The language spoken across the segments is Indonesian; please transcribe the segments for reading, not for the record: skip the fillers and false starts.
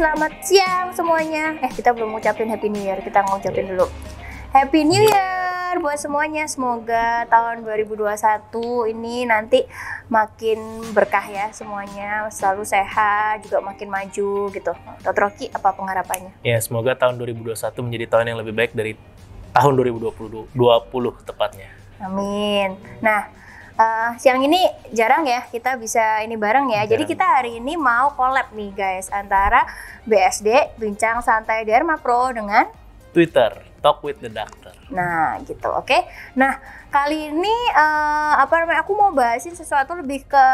selamat siang semuanya. Kita belum ngucapin Happy New Year, kita ngucapin dulu. Happy New Year buat semuanya. Semoga tahun 2021 ini nanti makin berkah ya semuanya, selalu sehat, juga makin maju gitu. Dr. Rocky, apa pengharapannya? Ya, semoga tahun 2021 menjadi tahun yang lebih baik dari tahun 2020 tepatnya. Amin. Nah, siang ini jarang ya kita bisa ini bareng ya. Jadi kita hari ini mau collab nih guys antara BSD Bincang Santai Derma Pro dengan Twitter Talk with the Doctor. Nah gitu, oke. Nah kali ini aku mau bahasin sesuatu lebih ke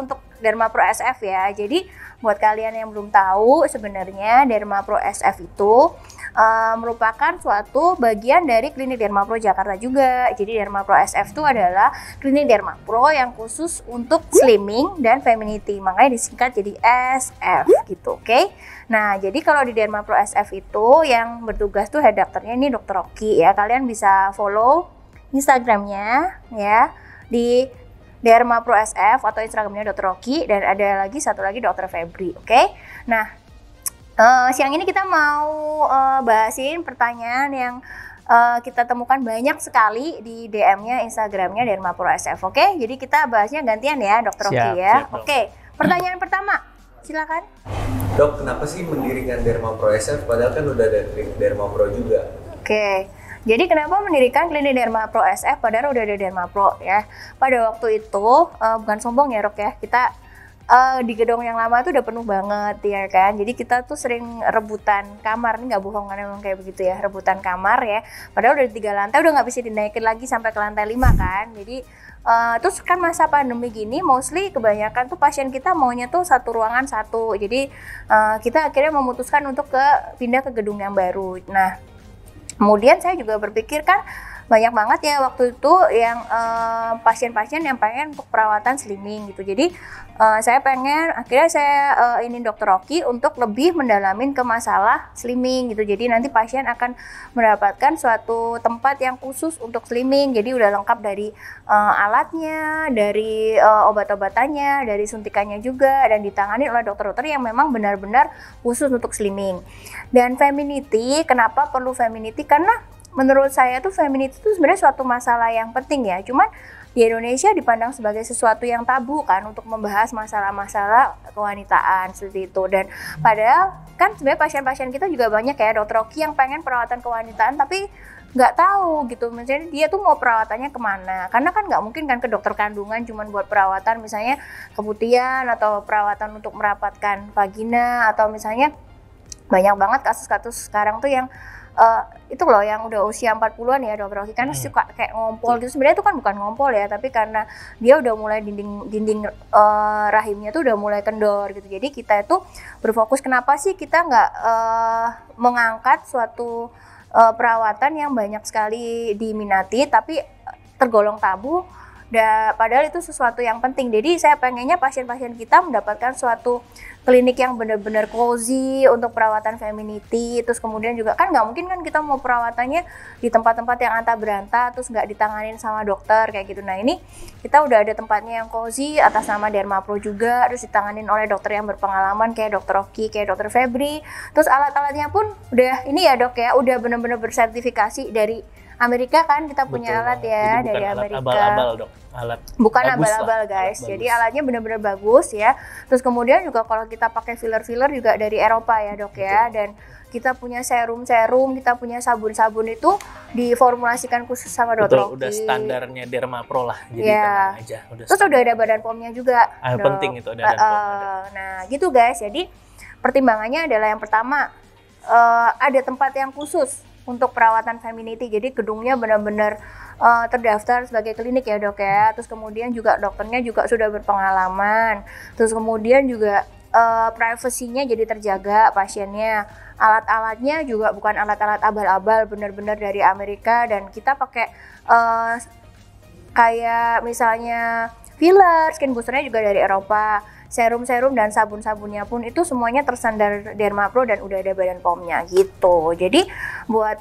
untuk Derma Pro SF ya. Jadi buat kalian yang belum tahu, sebenarnya Derma Pro SF itu merupakan suatu bagian dari klinik Derma Pro Jakarta juga. Jadi Derma Pro SF itu adalah klinik Derma Pro yang khusus untuk slimming dan femininity, makanya disingkat jadi SF gitu, oke? Nah jadi kalau di Derma Pro SF itu yang bertugas tuh head dokternya ini Dr. Rocky ya. Kalian bisa follow Instagramnya ya di Derma Pro SF atau Instagramnya Dr. Rocky, dan ada lagi satu lagi Dr. Febri, oke? Nah siang ini kita mau bahasin pertanyaan yang kita temukan banyak sekali di DM-nya Instagramnya Derma Pro SF, oke? Jadi kita bahasnya gantian ya, Dr. Rocky ya. Oke, pertanyaan pertama, silakan. Dok, kenapa sih mendirikan Derma Pro SF padahal kan udah ada Derma Pro juga? Oke, jadi kenapa mendirikan klinik Derma Pro SF padahal udah ada Derma Pro ya? Pada waktu itu, bukan sombong ya Rok ya, kita di gedung yang lama tuh udah penuh banget ya kan. Jadi kita tuh sering rebutan kamar, nih nggak bohong kan emang kayak begitu ya, rebutan kamar ya. Padahal udah di 3 lantai udah nggak bisa dinaikin lagi sampai ke lantai 5 kan. Jadi terus kan masa pandemi gini mostly kebanyakan tuh pasien kita maunya tuh satu ruangan satu. Jadi kita akhirnya memutuskan untuk pindah ke gedung yang baru. Nah kemudian saya juga berpikir kan banyak banget ya waktu itu yang pasien-pasien yang pengen untuk perawatan slimming gitu. Jadi akhirnya saya ini Dr. Rocky untuk lebih mendalamin ke masalah slimming gitu. Jadi nanti pasien akan mendapatkan suatu tempat yang khusus untuk slimming. Jadi udah lengkap dari alatnya, dari obat-obatannya, dari suntikannya juga, dan ditangani oleh dokter-dokter yang memang benar-benar khusus untuk slimming. Dan femininity, kenapa perlu femininity? Karena menurut saya tuh femininity itu sebenarnya suatu masalah yang penting ya. Cuman di Indonesia dipandang sebagai sesuatu yang tabu kan untuk membahas masalah-masalah kewanitaan seperti itu. Dan padahal kan sebenarnya pasien-pasien kita juga banyak ya Dr. Rocky yang pengen perawatan kewanitaan tapi nggak tahu gitu, misalnya dia tuh mau perawatannya kemana, karena kan nggak mungkin kan ke dokter kandungan cuman buat perawatan misalnya keputihan atau perawatan untuk merapatkan vagina, atau misalnya banyak banget kasus-kasus sekarang tuh yang itu loh yang udah usia 40-an ya Dr. Rocky, karena suka kayak ngompol gitu. Sebenarnya itu kan bukan ngompol ya, tapi karena dia udah mulai dinding rahimnya tuh udah mulai kendor gitu. Jadi kita itu berfokus kenapa sih kita nggak mengangkat suatu perawatan yang banyak sekali diminati tapi tergolong tabu. Padahal itu sesuatu yang penting. Jadi saya pengennya pasien-pasien kita mendapatkan suatu klinik yang benar-benar cozy untuk perawatan femininity. Terus kemudian juga kan nggak mungkin kan kita mau perawatannya di tempat-tempat yang anta beranta terus nggak ditanganin sama dokter kayak gitu. Nah ini kita udah ada tempatnya yang cozy atas nama Derma Pro juga, terus ditanganin oleh dokter yang berpengalaman kayak Dr. Rocky, kayak Dr. Febri. Terus alat-alatnya pun udah ini ya dok ya, udah benar-benar bersertifikasi dari Amerika kan, kita punya alat ya. Jadi dari alat Amerika. Abal-abal dok, alat bukan abal-abal guys. bagus. Jadi alatnya benar-benar bagus ya. Terus kemudian juga kalau kita pakai filler-filler juga dari Eropa ya dok ya. Dan kita punya serum-serum, kita punya sabun-sabun itu diformulasikan khusus sama Dr. Rocky. Udah standarnya Derma Pro lah, jadi ya. tenang aja. Terus udah ada badan POM-nya juga. Penting itu ada badan POM. Nah gitu guys, jadi pertimbangannya adalah yang pertama ada tempat yang khusus untuk perawatan femininity. Jadi gedungnya benar-benar terdaftar sebagai klinik ya dok ya. Terus kemudian juga dokternya juga sudah berpengalaman. Terus kemudian juga privasinya jadi terjaga pasiennya. Alat-alatnya juga bukan alat-alat abal-abal, benar-benar dari Amerika. Dan kita pakai kayak misalnya filler, skin boosternya juga dari Eropa. Serum-serum dan sabun-sabunnya pun itu semuanya terstandar Derma Pro dan udah ada badan POM-nya gitu. Jadi buat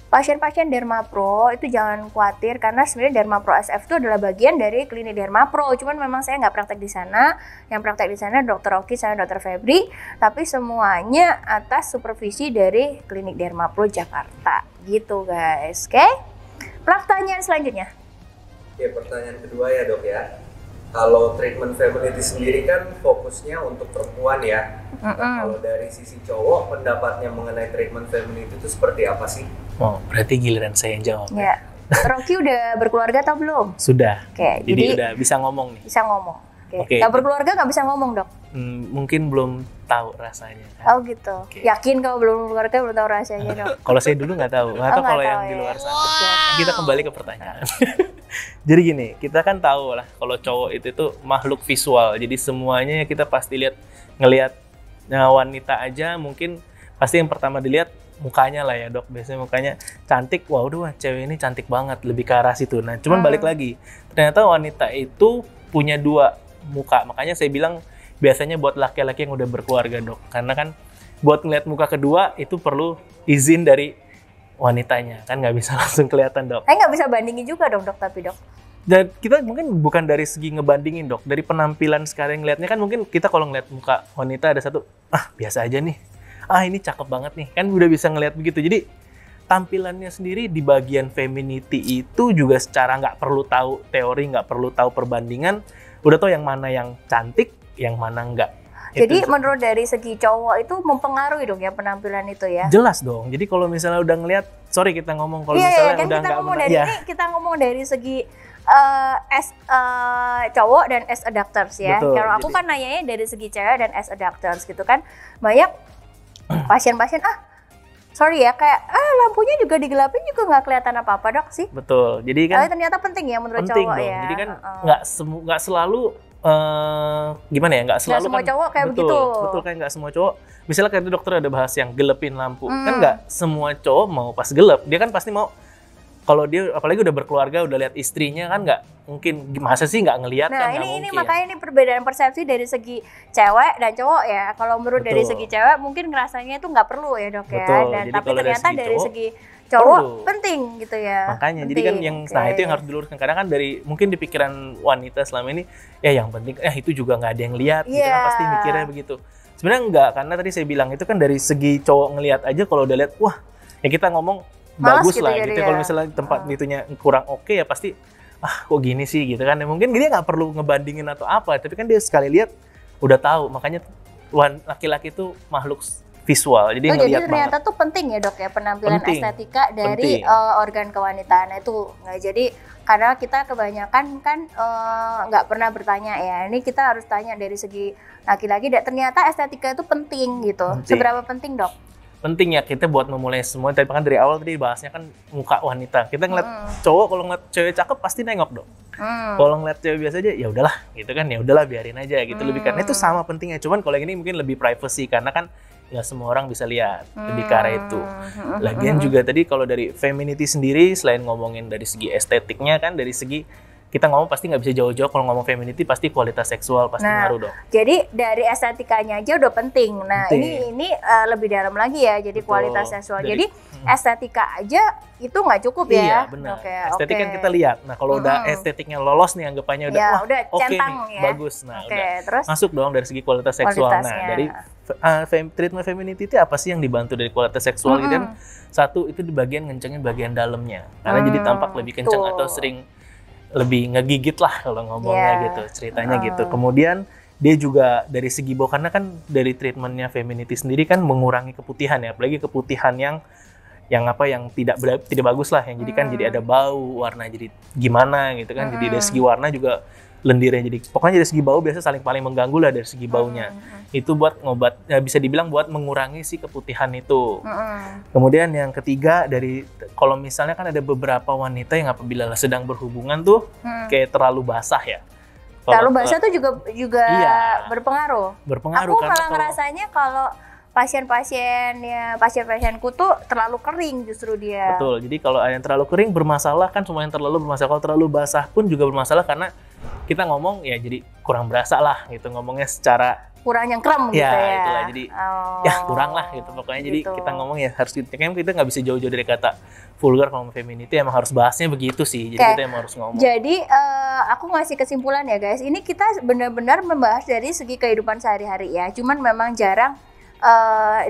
Pasien-pasien Dermapro itu jangan khawatir karena sebenarnya Dermapro SF itu adalah bagian dari klinik Dermapro. Cuman memang saya nggak praktek di sana. Yang praktek di sana Dr. Oki sama Dr. Febri, tapi semuanya atas supervisi dari klinik Dermapro Jakarta. Gitu guys, oke? Pertanyaan selanjutnya. Ya, pertanyaan kedua ya dok ya. Kalau treatment femininity sendiri kan fokusnya untuk perempuan ya. Nah, kalau dari sisi cowok, pendapatnya mengenai treatment femininity itu seperti apa sih? Oh, berarti giliran saya yang jawab. Ya. Rocky udah berkeluarga atau belum? Sudah. Oke, jadi udah bisa ngomong nih. Bisa ngomong. Oke. Oke. Gak berkeluarga nggak bisa ngomong dok? Mungkin belum tahu rasanya. Kan? Oh gitu. Oke. Yakin kalau belum berkeluarga belum tahu rasanya dok? Kalau saya dulu nggak tahu. Nggak tahu nggak kalau tahu yang di ya. luar sana. Kita kembali ke pertanyaan. Jadi gini, kita kan tahu lah kalau cowok itu tuh makhluk visual. Jadi semuanya kita pasti ngelihat wanita aja mungkin pasti yang pertama dilihat mukanya lah ya dok. Biasanya mukanya cantik, wah udah cewek ini cantik banget, lebih ke arah situ. Nah cuman balik lagi, ternyata wanita itu punya dua muka. Makanya saya bilang biasanya buat laki-laki yang udah berkeluarga dok. Karena kan buat ngeliat muka kedua itu perlu izin dari wanitanya, kan nggak bisa langsung kelihatan dok. Nggak bisa bandingin juga dong dok, tapi dok. Dan kita mungkin bukan dari segi ngebandingin dok, dari penampilan sekarang ngelihatnya kan mungkin kita kalau ngeliat muka wanita ada satu, biasa aja nih, ini cakep banget nih, kan udah bisa ngelihat begitu. Jadi tampilannya sendiri di bagian femininity itu juga secara nggak perlu tahu teori, nggak perlu tahu perbandingan, udah tahu yang mana yang cantik, yang mana enggak. Jadi itu menurut dari segi cowok itu mempengaruhi dong ya penampilan itu ya? jelas dong. Jadi kalau misalnya udah ngelihat, sorry kita ngomong kalau misalnya kan udah kita nggak ngomong dari ini, kita ngomong dari segi cowok dan as a doctors ya. Betul, Kalau aku kan nanyanya dari segi cewek dan as a doctors gitu kan. Banyak pasien-pasien sorry ya kayak lampunya juga digelapin juga nggak kelihatan apa-apa dok sih. Betul. Jadi kan ternyata penting ya menurut penting cowok dong. ya. Jadi kan nggak selalu gimana ya, nggak selalu semua kan, cowok kayak betul, begitu. betul kan, nggak semua cowok. Misalnya kayak dokter ada bahas yang gelepin lampu, kan nggak semua cowok mau pas gelap. Dia kan pasti mau, kalau dia apalagi udah berkeluarga, udah lihat istrinya kan nggak mungkin, masa sih nggak ngelihat kan, nggak ini mungkin. makanya ini perbedaan persepsi dari segi cewek dan cowok ya. Kalau menurut dari Betul. segi cewek mungkin ngerasanya itu nggak perlu ya dok ya. Betul. Dan Jadi tapi kalau dari ternyata segi dari cowok, segi cowok perlu. penting gitu ya. Makanya penting. jadi kan yang nah itu yang harus diluruskan. Karena kan dari mungkin di pikiran wanita selama ini ya yang penting itu juga nggak ada yang lihat gitu kan, pasti mikirnya begitu. Sebenarnya enggak, karena tadi saya bilang itu kan dari segi cowok ngelihat aja, kalau udah lihat wah ya kita ngomong Malas bagus gitu lah jadi gitu. ya. Kalau misalnya tempat itunya kurang oke ya pasti kok gini sih gitu kan. Mungkin dia nggak perlu ngebandingin atau apa, tapi kan dia sekali lihat udah tahu. Makanya laki-laki itu makhluk visual, jadi jadi ngelihat ternyata banget. tuh penting ya dok ya penampilan Penting. estetika dari organ kewanitaan itu. Nggak jadi karena kita kebanyakan kan nggak pernah bertanya ya. Ini kita harus tanya dari segi laki-laki. Ternyata estetika itu penting gitu. Penting. Seberapa penting dok? Penting ya kita buat memulai semua. Tapi kan dari awal tadi bahasnya kan muka wanita. Kita ngeliat cowok, kalau ngeliat cewek cakep pasti nengok dong. Kalau ngeliat cewek biasa aja ya udahlah gitu kan, ya udahlah biarin aja gitu. Lebih karena itu sama pentingnya. Cuman kalau yang ini mungkin lebih privacy karena kan nggak semua orang bisa lihat, lebih ke arah itu. Lagian juga tadi kalau dari femininity sendiri, selain ngomongin dari segi estetiknya kan, dari segi kita ngomong pasti nggak bisa jauh-jauh. Kalau ngomong femininity pasti kualitas seksual pasti ngaruh dong. Jadi dari estetikanya aja udah penting. Nah ini lebih dalam lagi ya. Jadi kualitas seksual. Jadi estetika aja itu nggak cukup ya. Iya benar. Estetik kan kita lihat. Nah kalau udah estetiknya lolos nih, anggapannya udah udah oke centang nih, ya. bagus. Nah udah terus masuk dong dari segi kualitas seksual. Nah dari treatment femininity itu apa sih yang dibantu dari kualitas seksual gitu kan? Satu itu di bagian ngencengin bagian dalamnya. Karena jadi tampak lebih kencang atau sering lebih ngegigit lah kalau ngomongnya gitu, ceritanya gitu. Kemudian dia juga dari segi bau, karena kan dari treatmentnya femininity sendiri kan mengurangi keputihan ya, apalagi keputihan yang tidak bagus lah, yang jadi kan jadi ada bau, warna jadi gimana gitu kan. Jadi dari segi warna juga lendirnya jadi, pokoknya dari segi bau biasa paling mengganggu lah dari segi baunya. Itu buat ngobat, bisa dibilang buat mengurangi si keputihan itu. Kemudian yang ketiga, dari kalau misalnya kan ada beberapa wanita yang apabila sedang berhubungan tuh kayak terlalu basah ya. Terlalu basah tuh juga berpengaruh. Aku karena malah ngerasanya kalau pasien-pasienku tuh terlalu kering justru dia. Betul. Jadi kalau yang terlalu kering bermasalah kan, semua yang terlalu bermasalah. Kalau terlalu basah pun juga bermasalah, karena kita ngomong ya jadi kurang berasa lah gitu, ngomongnya secara kurang nyengkrem gitu ya. Itulah, jadi ya kurang lah gitu pokoknya. Jadi gitu. kita ngomong ya harus kita nggak bisa jauh-jauh dari kata vulgar kalau femininity, emang harus bahasnya begitu sih. Jadi kita emang harus ngomong. Jadi aku ngasih kesimpulan ya guys, ini kita benar-benar membahas dari segi kehidupan sehari-hari ya. Cuman memang jarang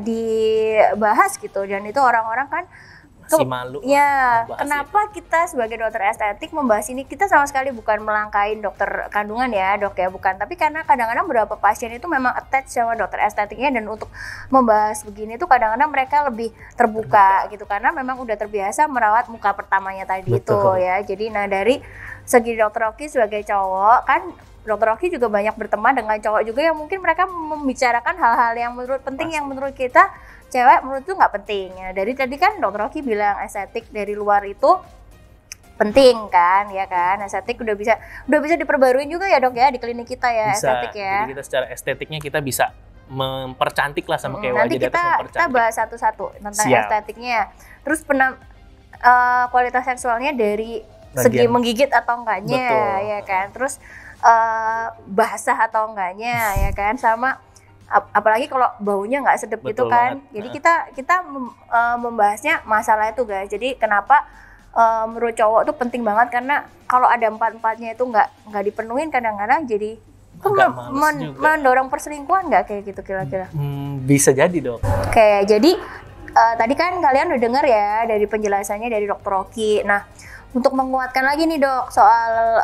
dibahas gitu, dan itu orang-orang kan masih malu. Ya, kenapa kita sebagai dokter estetik membahas ini? Kita sama sekali bukan melangkain dokter kandungan ya, dok ya, bukan. Tapi karena kadang-kadang beberapa pasien itu memang attach sama dokter estetiknya, dan untuk membahas begini tuh kadang-kadang mereka lebih terbuka gitu, karena memang udah terbiasa merawat muka pertamanya tadi. Betul. Itu ya. Jadi dari segi dokter Oki sebagai cowok kan, dokter Oki juga banyak berteman dengan cowok juga yang mungkin mereka membicarakan hal-hal yang menurut penting, yang menurut kita cewek menurut itu nggak penting ya. Dari tadi kan dokter Oki bilang estetik dari luar itu penting kan, ya kan? Estetik udah bisa diperbaruin juga ya dok ya di klinik kita ya, bisa, estetik ya. Jadi kita secara estetiknya kita bisa mempercantik lah sama kayak nanti wajah di atas. Kita bahas satu-satu tentang estetiknya. Terus kualitas seksualnya dari segi menggigit atau enggaknya. Betul. Ya kan. Terus basah atau enggaknya ya kan, sama apalagi kalau baunya nggak sedap gitu kan. Jadi kita membahasnya masalah itu guys. Jadi kenapa menurut cowok tuh penting banget, karena kalau ada empat-empatnya itu nggak dipenuhin kadang-kadang jadi mendorong perselingkuhan nggak kayak gitu kira-kira? Bisa jadi dok. Oke, jadi tadi kan kalian udah dengar ya dari penjelasannya dari dokter Oki. Nah, untuk menguatkan lagi nih dok soal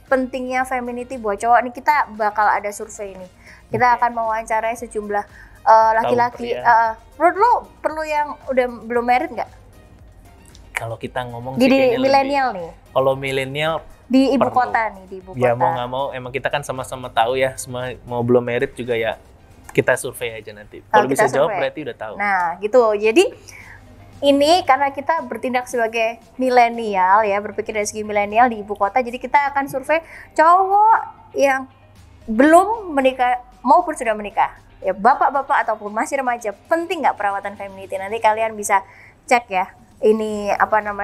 pentingnya femininity buat cowok nih, kita bakal ada survei nih. Kita akan mewawancarai sejumlah laki-laki. Menurut lo perlu yang udah belum married nggak? Kalau kita ngomong di milenial nih. Kalau milenial di ibu kota nih, di ibu kota. Ya mau nggak mau, emang kita kan sama-sama tahu ya, semua mau belum married juga ya kita survei aja nanti. Kalau bisa jawab berarti udah tahu. Nah gitu. Jadi ini karena kita bertindak sebagai milenial ya, berpikir dari segi milenial di ibu kota, jadi kita akan survei cowok yang belum menikah maupun sudah menikah ya, bapak-bapak ataupun masih remaja, penting nggak perawatan femininity? Nanti kalian bisa cek ya, ini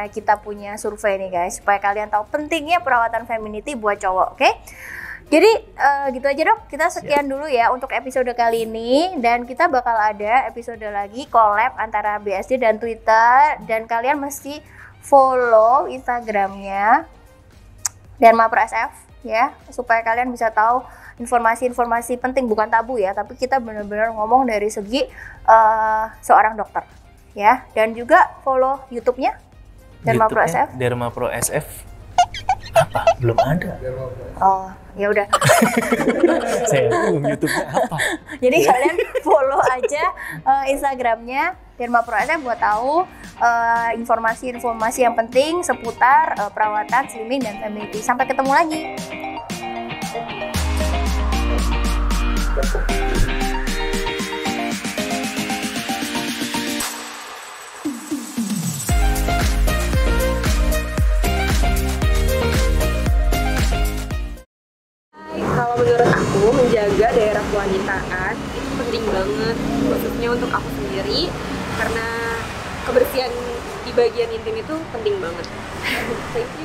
kita punya survei nih guys, supaya kalian tahu pentingnya perawatan femininity buat cowok. Oke? Jadi gitu aja dok, kita sekian dulu ya untuk episode kali ini, dan kita bakal ada episode lagi collab antara BSD dan Twitter, dan kalian mesti follow Instagramnya DermaProSF ya, supaya kalian bisa tahu informasi-informasi penting, bukan tabu ya, tapi kita benar-benar ngomong dari segi seorang dokter ya. Dan juga follow YouTube-nya DermaProSF. DermaProSF apa? Belum ada. Oh, ya udah. Saya belum YouTube-nya apa. Jadi kalian follow aja Instagramnya DermaProSF buat tahu informasi-informasi yang penting seputar perawatan, slimming, dan femininity. Sampai ketemu lagi. Kalau menurut aku, menjaga daerah kewanitaan itu penting banget, khususnya untuk aku sendiri, karena kebersihan di bagian intim itu penting banget.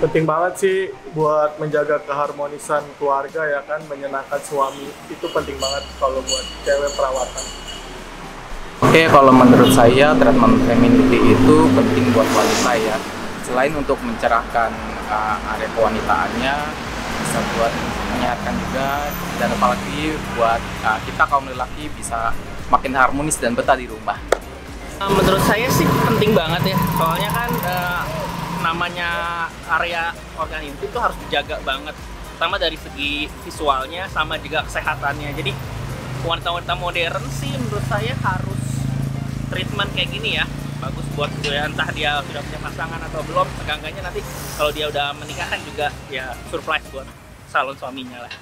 Penting banget sih buat menjaga keharmonisan keluarga ya kan, menyenangkan suami, itu penting banget kalau buat cewek perawatan. Oke, kalau menurut saya treatment femininity itu penting buat wanita ya. Selain untuk mencerahkan area kewanitaannya, bisa buat menyehatkan juga, dan apalagi buat kita kaum lelaki bisa makin harmonis dan betah di rumah. Menurut saya sih penting banget ya, soalnya kan namanya area organ intim itu harus dijaga banget, pertama dari segi visualnya sama juga kesehatannya. Jadi wanita-wanita modern sih menurut saya harus treatment kayak gini ya, bagus buat ya, entah dia sudah punya pasangan atau belum, seenggaknya nanti kalau dia udah menikah kan juga ya surprise buat salon suaminya lah.